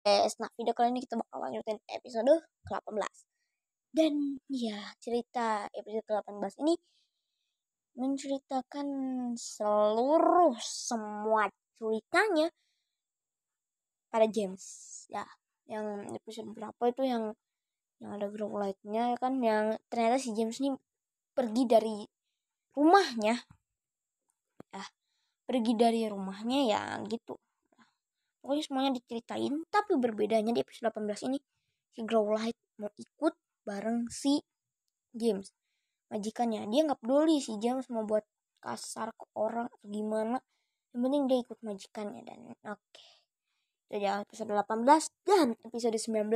Nah, video kali ini kita bakal lanjutin episode ke-18. Dan ya, cerita episode ke-18 ini menceritakan semua ceritanya pada James. Ya, yang episode berapa itu yang ada grow light-nya kan, yang ternyata si James ini pergi dari rumahnya. Ya gitu. Pokoknya semuanya diceritain, tapi berbedanya di episode 18 ini si Growlithe mau ikut bareng si James, majikannya. Dia nggak peduli si James mau buat kasar ke orang atau gimana, yang penting dia ikut majikannya. Dan oke. Jadi episode 18 dan episode 19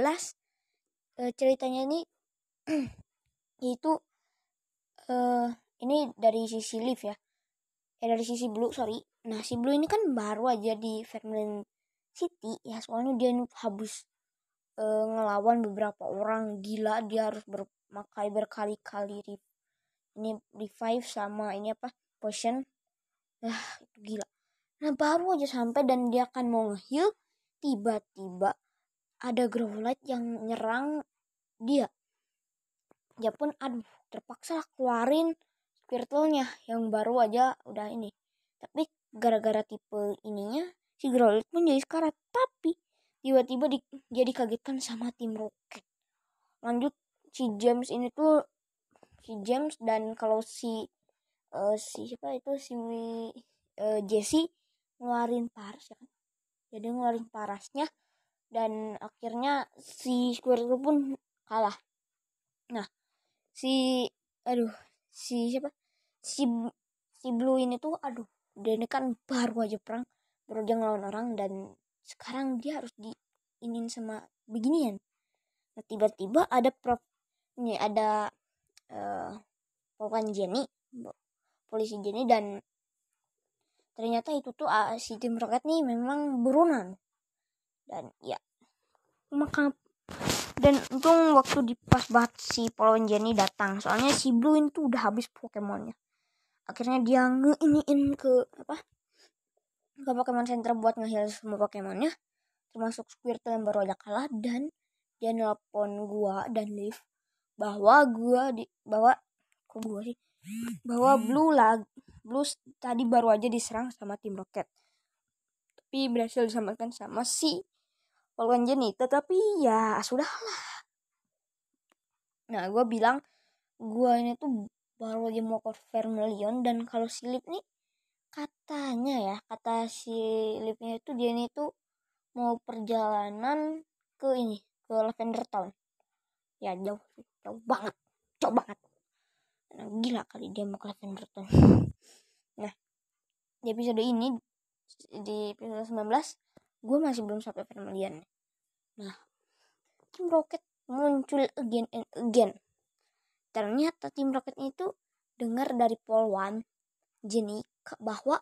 ceritanya ini itu ini dari sisi Liv ya. Dari sisi Blue, sorry. Nah, si Blue ini kan baru aja di Vermilion City ya, soalnya dia habis ngelawan beberapa orang gila. Dia harus memakai berkali-kali ini revive sama ini potion. Itu gila. Nah, baru aja sampai dan dia akan mau nge-heal, tiba-tiba ada Growlithe yang nyerang dia. Dia pun terpaksa keluarin spiritualnya yang baru aja udah ini. Tapi gara-gara tipe ininya si Growlithe pun jadi sekarat. Tapi tiba-tiba dia dikagetkan sama tim Rocket. Lanjut si James ini tuh dan kalau si siapa itu si Jesse ngeluarin paras ya kan. Jadi ngeluarin parasnya dan akhirnya si Squirtle pun kalah. Nah, si siapa? Si Blue ini tuh dia ini kan baru aja ngelawan orang dan sekarang dia harus diinin sama beginian. Nah, tiba-tiba ada polisi Jenny dan ternyata itu tuh si tim Rocket nih memang buronan. Dan ya maka dan untung waktu pas banget si Pahlawan Jenny datang, soalnya si Blue ini tuh udah habis Pokemonnya. Akhirnya dia ngeiniin ke Pokemon Center buat nge-heal semua Pokemonnya, termasuk Squirtle yang baru aja kalah. Dan dia nelpon gua dan Liv bahwa Blue tadi baru aja diserang sama tim Rocket, tapi berhasil diselamatkan sama si Pahlawan Jenny. Tetapi ya sudahlah. Nah, gue bilang gue ini tuh baru aja mau ke Vermilion, dan kalau si Liv nih kata si Livnya itu dia ini tuh mau perjalanan ke Lavender Town. Ya jauh banget. Nah, gila kali dia mau ke Lavender Town. Nah, di episode ini, di episode 19, gue masih belum sampai Vermilion. Nah, Tim Rocket muncul again and again. Ternyata Tim Rocket itu dengar dari Polwan Jenny bahwa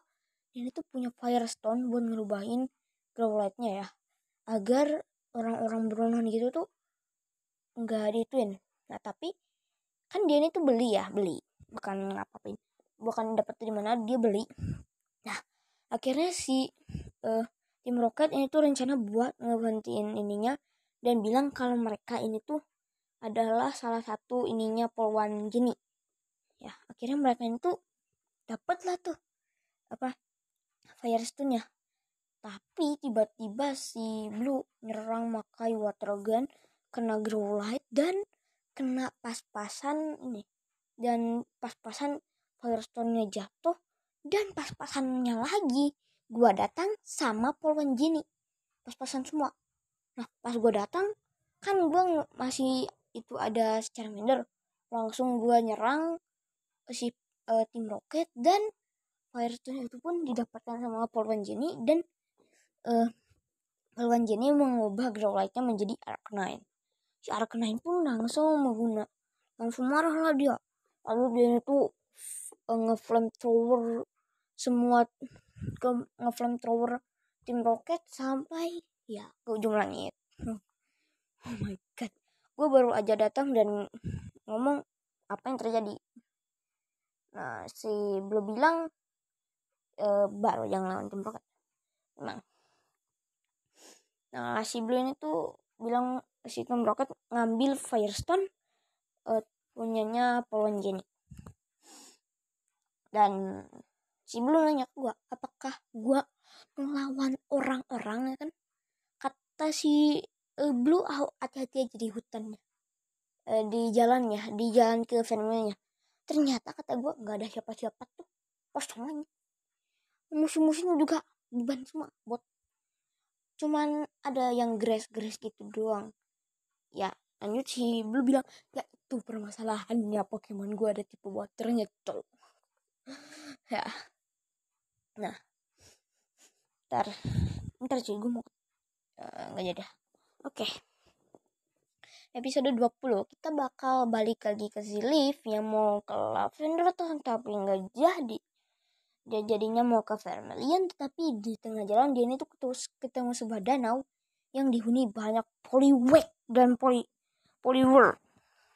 ini tuh punya Firestone buat ngerubahin Growlithe-nya ya, agar orang-orang buronan gitu tuh nggak dituin. Nah, tapi kan dia ini tuh beli bukan ngapain, bukan dapat dari mana, dia beli. Nah, akhirnya si Tim Rocket ini tuh rencana buat ngebantiin ininya dan bilang kalau mereka ini tuh adalah salah satu Polwan Jenny. Ya, akhirnya mereka itu dapat lah tuh Firestone-nya. Tapi tiba-tiba si Blue nyerang makai water gun, kena Growlithe dan kena pas-pasan Firestone-nya jatuh, dan pas-pasannya lagi gua datang sama Polwan Jenny. Pas-pasan semua. Nah, pas gua datang kan gua masih itu ada Charmander, langsung gua nyerang si tim Rocket, dan Firestone itu pun didapatkan sama Polwan Jenny. Dan Polwan Jenny mengubah Growlithe-nya menjadi Arcanine. Si Arcanine pun langsung marah lah dia. Lalu dia itu nge-flamethrower semua nge-flamethrower tim Rocket sampai ya ke ujung langit. Oh my god. Gue baru aja datang dan ngomong apa yang terjadi. Nah, si Blue bilang baru yang lawan tim Rocket. Emang Nah si Blue ini tuh bilang si Team Rocket ngambil Firestone punyanya Paul Jenny. Dan si Blue nanya ke gue, apakah gue melawan orang-orang, ya kan? Kata si Blue, hati-hati aja di hutannya, di jalan ke Vermilionnya. Ternyata kata gue nggak ada siapa-siapa tuh, kosong aja. Musuh-musuhnya juga beban semua, cuman ada yang grass gitu doang. Ya lanjut si Blue bilang, ya itu permasalahannya Pokemon gue ada tipe waternya tuh. Ya nah ntar cuy, gue mau nggak jadi. Oke. Episode 20 kita bakal balik lagi ke si Leaf yang mau ke Lavender Town tapi nggak jadi. Dia jadinya mau ke Vermilion, tetapi di tengah jalan dia ini tuh ketemu sebuah danau yang dihuni banyak Poliwag dan Poliwhirl.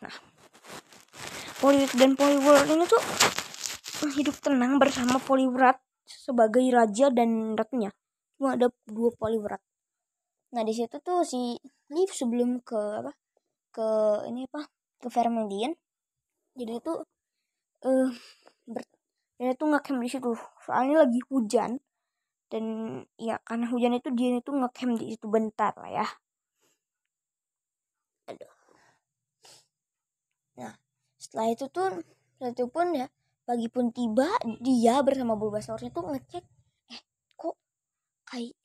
Nah, Poliwag dan Poliwhirl ini tuh hidup tenang bersama Poliwrath sebagai raja dan ratunya. Cuma ada 2 Poliwrath. Nah, di situ tuh si Leaf sebelum ke Vermilion, jadi itu dia tuh ngecamp di situ. Soalnya lagi hujan. Dan ya karena hujan itu dia itu ngecamp di situ bentar lah ya. Aduh. Nah, setelah itu pun ya pagi pun tiba, dia bersama Bulbasaurnya tuh ngecek, kok kayak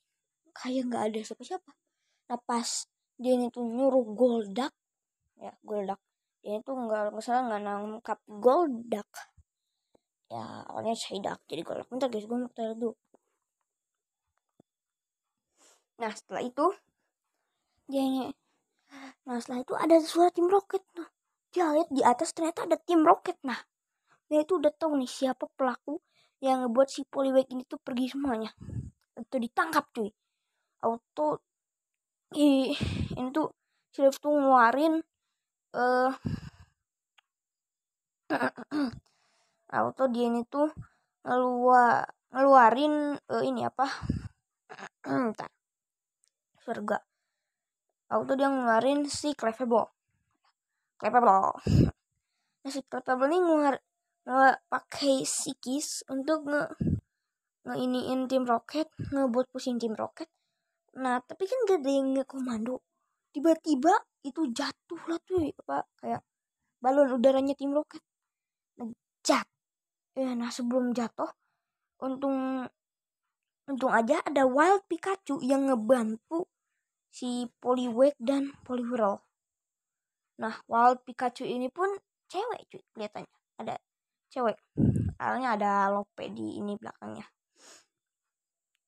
nggak ada siapa-siapa. Nah pas dia itu nyuruh Golduck, dia itu nggak nangkap Golduck. Ya awalnya Psyduck jadi Golduck. Bentar guys, gue mau tanya dulu. Nah setelah itu ada suara Tim Rocket. Nah, dia lihat di atas ternyata ada Tim Rocket. Nah, dia itu udah tahu nih siapa pelaku yang ngebuat si Poliwag ini tuh pergi semuanya. Itu ditangkap cuy. Ini tuh Siliph tuh ngeluarin dia ini tuh ngeluarin ini apa? Entar. Surga. Dia ngeluarin si Clefable. Nah, si Clefable ini pakai Sikis untuk ngeiniin Tim Rocket, ngebuat pusing Tim Rocket. Nah, tapi kan gak ada yang ngekomando. Tiba-tiba itu jatuh lah tuh, kayak balon udaranya Tim Rocket. Nah, sebelum jatuh, untung aja ada Wild Pikachu yang ngebantu si Poliwag dan Poliwhirl. Nah, Wild Pikachu ini pun cewek cuy, kelihatannya. Ada cewek. Soalnya ada Lope di ini belakangnya.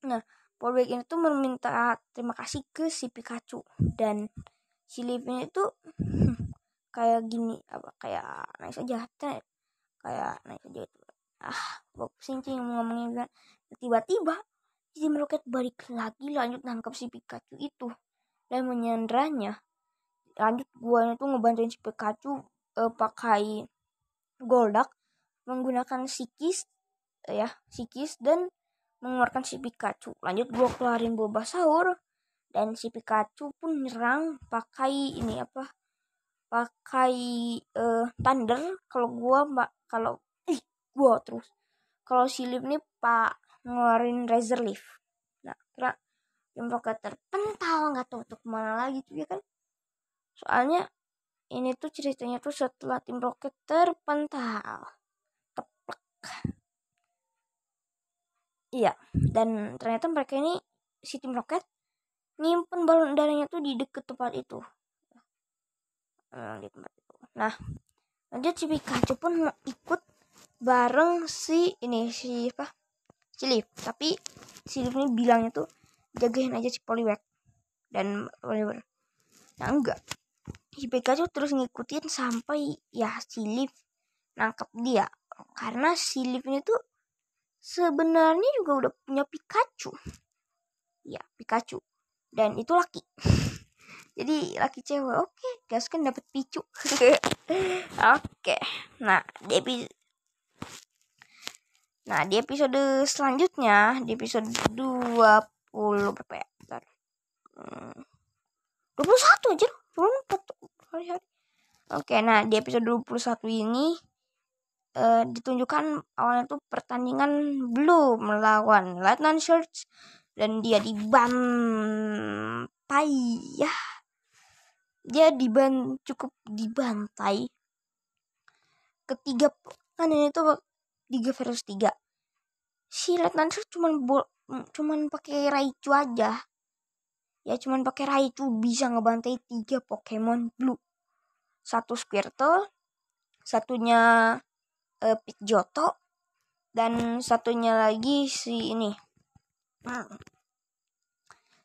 Nah, Poliwag ini tuh meminta terima kasih ke si Pikachu, dan si Leaf ini tuh kayak gini, kayak nice aja, gitu. Gue pusing ngomongin. Tiba-tiba si Rocket balik lagi, lanjut nangkap si Pikachu itu dan menyandranya. Lanjut gue itu ngebantuin si Pikachu pakai Golduck menggunakan Sikis dan mengeluarkan si Pikachu. Lanjut gue keluarin Bulbasaur dan si Pikachu pun nyerang pakai Thunder. Kalau si Leaf nih ngeluarin Razor Leaf. Nah, kira Tim Rocket terpental, nggak tahu untuk kemana lagi tuh ya kan. Soalnya ini tuh ceritanya tuh setelah Tim Rocket terpental. Teplek. Iya, dan ternyata mereka ini si Tim Rocket nyimpen balon udaranya tuh di deket tempat itu. Nah, lanjut si Pikachu pun mau ikut bareng si Leaf. Tapi si Leaf ini bilangnya tuh jagain aja si Poliwag dan Poliwhirl. Nah enggak, si Pikachu terus ngikutin sampai ya si Leaf nangkep dia. Karena si Leaf ini tuh sebenarnya juga udah punya Pikachu. Ya, Pikachu. Dan itu laki. Jadi laki cewek. Oke, gas kan dapet Picu. Oke. Nah, di episode selanjutnya, di episode 20 berapa ya? Bentar. 21 aja turun 4 hari-hari. Oke, nah di episode 21 ini ditunjukkan awalnya tuh pertandingan Blue melawan Lieutenant Surge dan dia dibantai ya. Dia cukup dibantai. Ketiga kan ini tuh 3 versus 3. Si Lieutenant Surge cuman pakai Raichu aja. Ya cuman pakai Raichu bisa ngebantai 3 Pokemon Blue. Satu Squirtle, satunya Pidgeotto, dan satunya lagi si ini.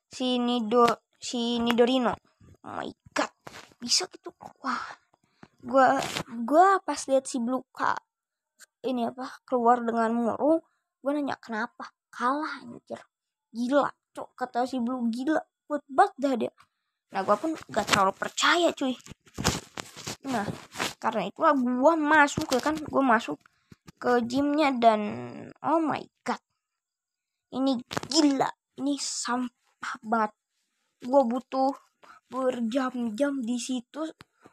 Si Nidorino. Oh my god. Bisa gitu. Wah. Gua pas lihat si Bluka ini keluar dengan murung, gua nanya kenapa? Kalah anjir. Gila, cok, kata si Blue gila. Buat banget dah dia. Nah, gua pun gak terlalu percaya, cuy. Nah, karena itulah gue masuk ke gymnya dan oh my god, ini gila, ini sampah banget. Gue butuh berjam-jam di situ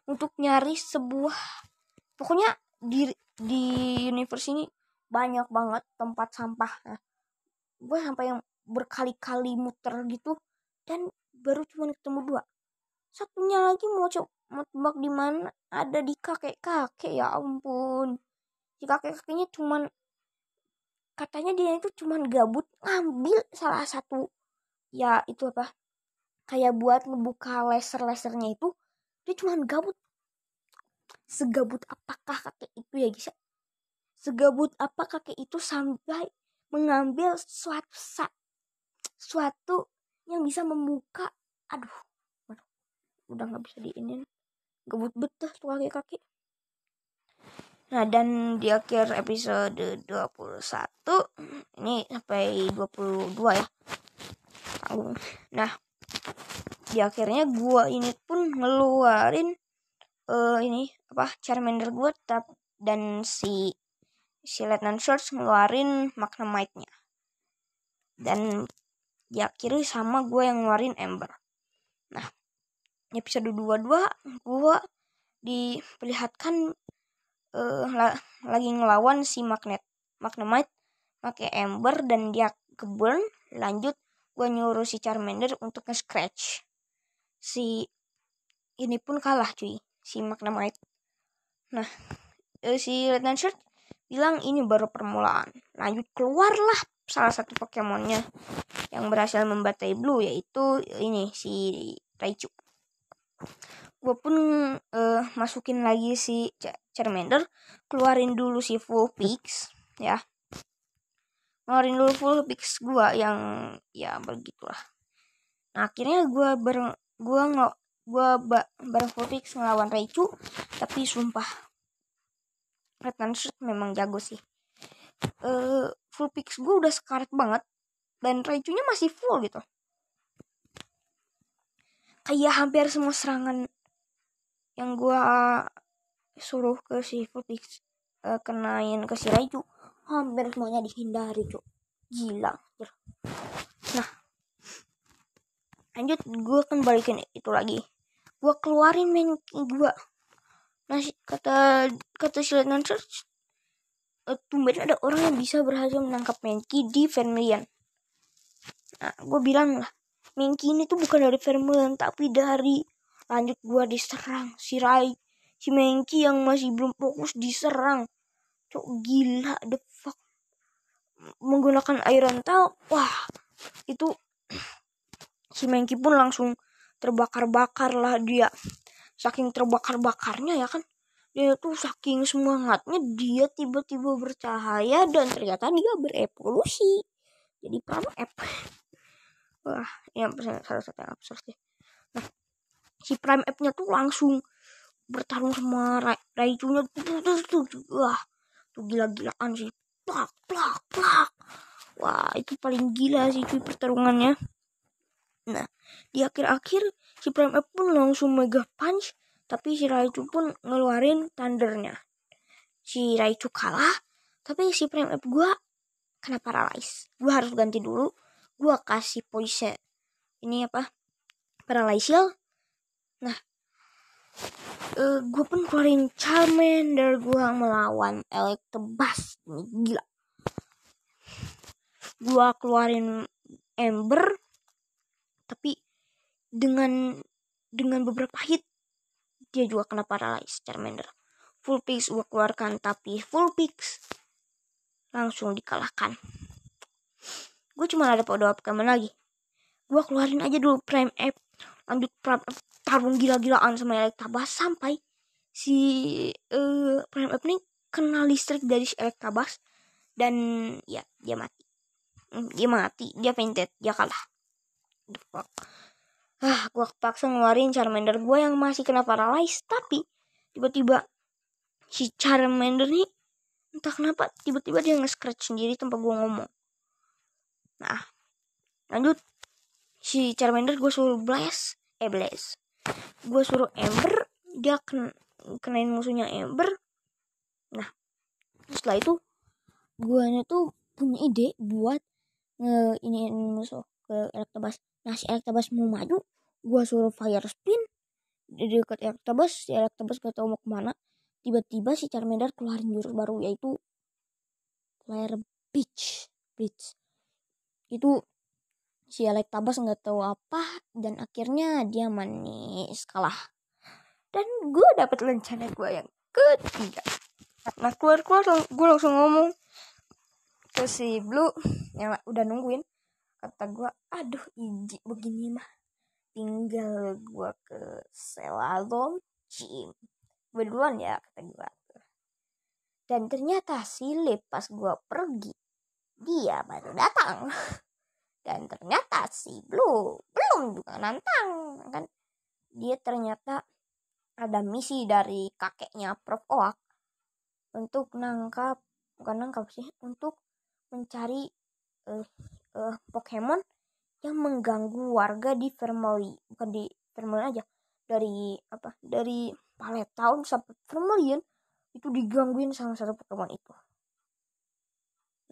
untuk nyari sebuah, pokoknya di universe ini banyak banget tempat sampah. Nah, gue sampai yang berkali-kali muter gitu dan baru cuma ketemu 2. Satunya lagi mau tebak di mana, ada di kakek-kakek. Ya ampun, si kakek-kakeknya cuman katanya dia itu cuman gabut ngambil salah satu ya itu kayak buat ngebuka laser-lasernya itu. Dia cuman gabut. Segabut apakah kakek itu ya guys? Segabut apa kakek itu sampai mengambil suatu yang bisa membuka, aduh udah nggak bisa diinin, gabut betah tuh kakek-kakek. Nah, dan di akhir episode 21 ini sampai 22 ya. Nah, di akhirnya gua ini pun ngeluarin Charmander gua dan si Lieutenant Surge ngeluarin Magnemite-nya. Dan diakhiri sama gua yang ngeluarin Ember. Nah, episode 22 gua diperlihatkan lagi ngelawan si Magnemite pakai Ember dan dia ke-burn. Lanjut gue nyuruh si Charmander untuk nge-scratch. Si ini pun kalah cuy, si Magnemite. Nah, si Lieutenant Surge bilang ini baru permulaan. Lanjut keluarlah salah satu Pokemonnya yang berhasil membantai Blue, yaitu ini si Raichu. Gue pun masukin lagi si Charmander, keluarin dulu si Vulpix ya. Keluarin dulu Vulpix gue yang ya begitulah. Nah, akhirnya gue bareng Vulpix ngelawan Raichu, tapi sumpah Lieutenant Surge memang jago sih. Vulpix gue udah sekarat banget dan Raichu-nya masih full gitu. Kayak hampir semua serangan yang gue suruh ke si Vulpix kenain ke si Raichu, hampir semuanya dihindari, cuk. Gila. Nah, lanjut gue kan balikin itu lagi. Gue keluarin Mankey gue. Nah, kata si Lieutenant Surge, tumben ada orang yang bisa berhasil menangkap Mankey di Vermilion. Nah, gue bilang lah, Mankey ini tuh bukan dari Vermilion, tapi dari. Lanjut gue diserang si Mankey yang masih belum fokus diserang. Cok, gila, the fuck. Menggunakan Iron Tail, wah, itu si Mankey pun langsung terbakar-bakar lah dia. Saking terbakar-bakarnya ya kan, dia tuh saking semangatnya dia tiba-tiba bercahaya dan ternyata dia berevolusi jadi Prime App. Wah, ini salah satu yang absurd sih. Nah, si Prime App-nya tuh langsung bertarung sama Raichu-nya tuh. Wah, tuh gila-gilaan sih. Plak. Wah, itu paling gila sih cuy pertarungannya. Nah, di akhir-akhir si Prime App pun langsung mega punch, tapi si Raichu pun ngeluarin Thundernya. Si Raichu kalah, tapi si Prime App gue kena paralyze. Gue harus ganti dulu. Gue kasih poison. Ini Paralysial. Nah, gue pun keluarin Charmander gue melawan Electabuzz. Ini gila. Gue keluarin Ember, tapi dengan beberapa hit dia juga kena paralyze Charmander. Full Pix gue keluarkan, tapi Full Pix langsung dikalahkan. Gue cuma ada beberapa Pokemon lagi. Gue keluarin aja dulu Prime App, lanjut Prime App, tarung gila-gilaan sama Electabuzz sampai si Prime App nih kena listrik dari si Electabuzz dan ya dia mati. Dia fainted, dia kalah. Gue kepaksa ngeluarin Charmander gue yang masih kena paralyze, tapi tiba-tiba si Charmander nih entah kenapa tiba-tiba dia nge-scratch sendiri tanpa gue ngomong. Nah, lanjut si Charmander gue suruh Blaze. Gue suruh Ember, dia kenain musuhnya Ember. Nah, setelah itu gue tuh punya ide buat iniin musuh ke Electabuzz. Nah, si Electabuzz mau maju, gue suruh Fire Spin di dekat Electabuzz. Si Electabuzz gak tau mau kemana. Tiba-tiba si Charmander keluarin jurus baru, yaitu Flare Blitz. Itu si Electabuzz gak tahu apa dan akhirnya dia manis kalah. Dan gue dapet rencana gue yang ketiga. Nah, keluar gue langsung ngomong ke si Blue yang udah nungguin. Kata gue, aduh iji begini mah tinggal gue ke Celadon Gym. Gue duluan ya, kata gue. Dan ternyata si Lip pas gue pergi, dia baru datang. Dan ternyata si Blue belum juga nantang kan. Dia ternyata ada misi dari kakeknya Prof Oak untuk untuk mencari Pokemon yang mengganggu warga di Vermilion. Bukan di Vermilion aja, dari Pallet Town sampai Vermilion itu digangguin sama satu Pokemon itu.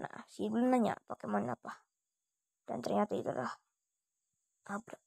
Nah, si Blue nanya Pokemon apa, dan ternyata itu adalah Abra.